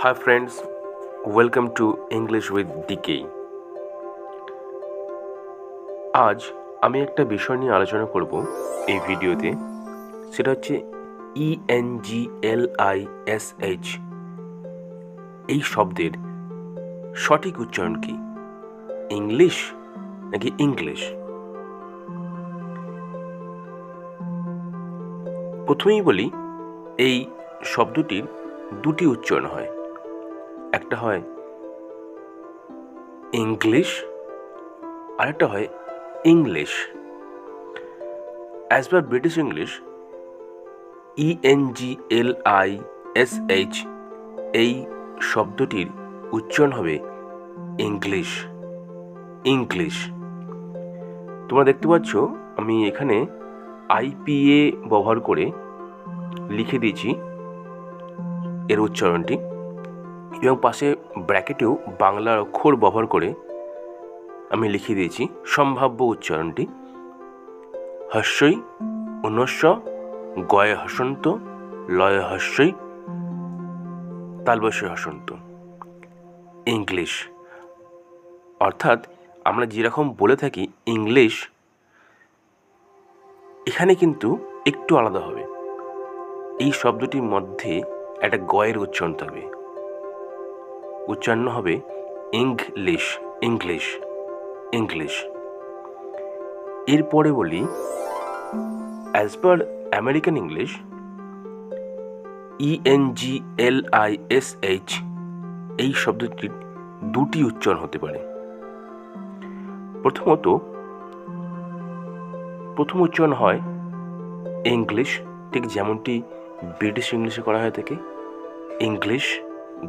Hi friends, welcome to English with DK. আজ আমি একটা বিষয় নিয়ে আলোচনা করব এই ভিডিওতে। সেটা হচ্ছে ENGLISH এই শব্দের সঠিক উচ্চারণ কি, ইংলিশ নাকি ইংলিশ? প্রথমেই বলি, এই শব্দটির দুটি উচ্চারণ হয়। একটা হয় ইংলিশ, আরেকটা হয় English. As per British English, ENGLISH এই শব্দটির উচ্চারণ হবে ইংলিশ। ইংলিশ। তোমরা দেখতে পাচ্ছ আমি এখানে IPA ব্যবহার করে লিখে দিয়েছি এর উচ্চারণটি, এবং পাশে ব্র্যাকেটেও বাংলার অক্ষর ব্যবহার করে আমি লিখে দিয়েছি সম্ভাব্য উচ্চারণটি। হস্যই উনস্য, গয়ে হসন্ত, লয়ে হস্যই, তালবশে হসন্ত। ইংলিশ অর্থাৎ আমরা যেরকম বলে থাকি ইংলিশ, এখানে কিন্তু একটু আলাদা হবে। এই শব্দটির মধ্যে একটা গয়ের উচ্চারণ থাকবে, উচ্চারণ হবে ইংলিশ। English English. এরপরে বলি, as per American English, ENGLISH এই শব্দটির দুটি উচ্চারণ হতে পারে। প্রথম উচ্চারণ হয় ইংলিশ, ঠিক যেমনটি ব্রিটিশ ইংলিশে করা হয়ে থাকে। ইংলিশ,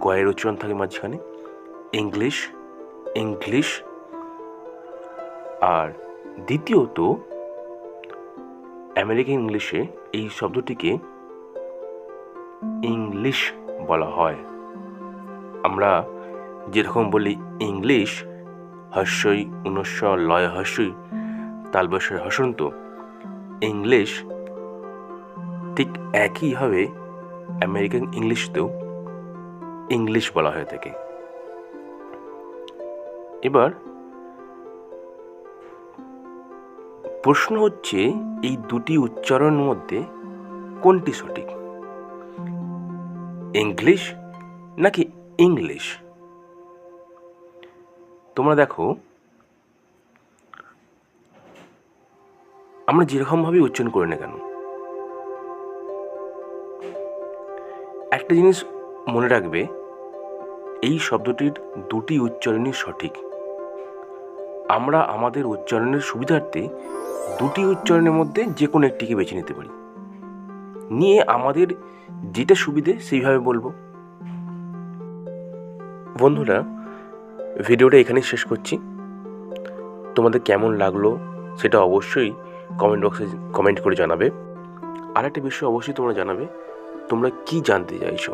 গয়ের উচ্চারণ থাকে মাঝখানে, ইংলিশ ইংলিশ। আর দ্বিতীয়ত আমেরিকান ইংলিশে এই শব্দটিকে ইংলিশ বলা হয়। আমরা যেরকম বলি ইংলিশ, হস্যই উনস্য, লয় হস্যই, তালবশে হসন্ত, ইংলিশ ঠিক একইভাবে আমেরিকান ইংলিশতেও ইংলিশ বলা হয়ে থাকে। এবার প্রশ্ন হচ্ছে, এই দুটি উচ্চারণের মধ্যে কোনটি সঠিক, ইংলিশ নাকি ইংলিশ? তোমরা দেখো, আমরা যেরকমভাবে উচ্চারণ করি না কেন, একটা জিনিস মনে রাখবে, এই শব্দটির দুটি উচ্চারণই সঠিক। আমরা আমাদের উচ্চারণের সুবিধার্থে দুটি উচ্চারণের মধ্যে যে কোনো একটিকে বেছে নিতে পারি, নিয়ে আমাদের যেটা সুবিধে সেইভাবে বলবো। বন্ধুরা, ভিডিওটা এখানেই শেষ করছি। তোমাদের কেমন লাগলো সেটা অবশ্যই কমেন্ট বক্সে কমেন্ট করে জানাবে। আর একটা বিষয় অবশ্যই তোমরা জানাবে, তোমরা কি জানতে চাইছো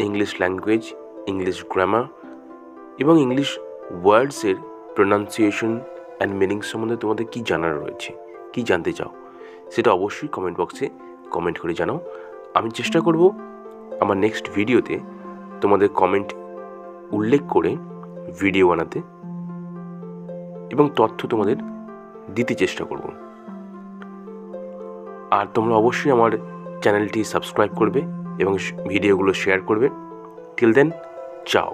ইংলিশ ল্যাঙ্গুয়েজ, ইংলিশ গ্রামার এবং ইংলিশ ওয়ার্ডসের প্রোনাউন্সিয়েশন অ্যান্ড মিনিং সম্বন্ধে তোমাদের কি জানার রয়েছে, কি জানতে চাও, সেটা অবশ্যই কমেন্ট বক্সে কমেন্ট করে জানাও। আমি চেষ্টা করব আমার নেক্সট ভিডিওতে তোমাদের কমেন্ট উল্লেখ করে ভিডিও বানাতে এবং তথ্য তোমাদের দিতে চেষ্টা করব। আর তোমরা অবশ্যই আমার চ্যানেলটি সাবস্ক্রাইব করবে এবং ভিডিওগুলো শেয়ার করবে। টিল দেন, চাও।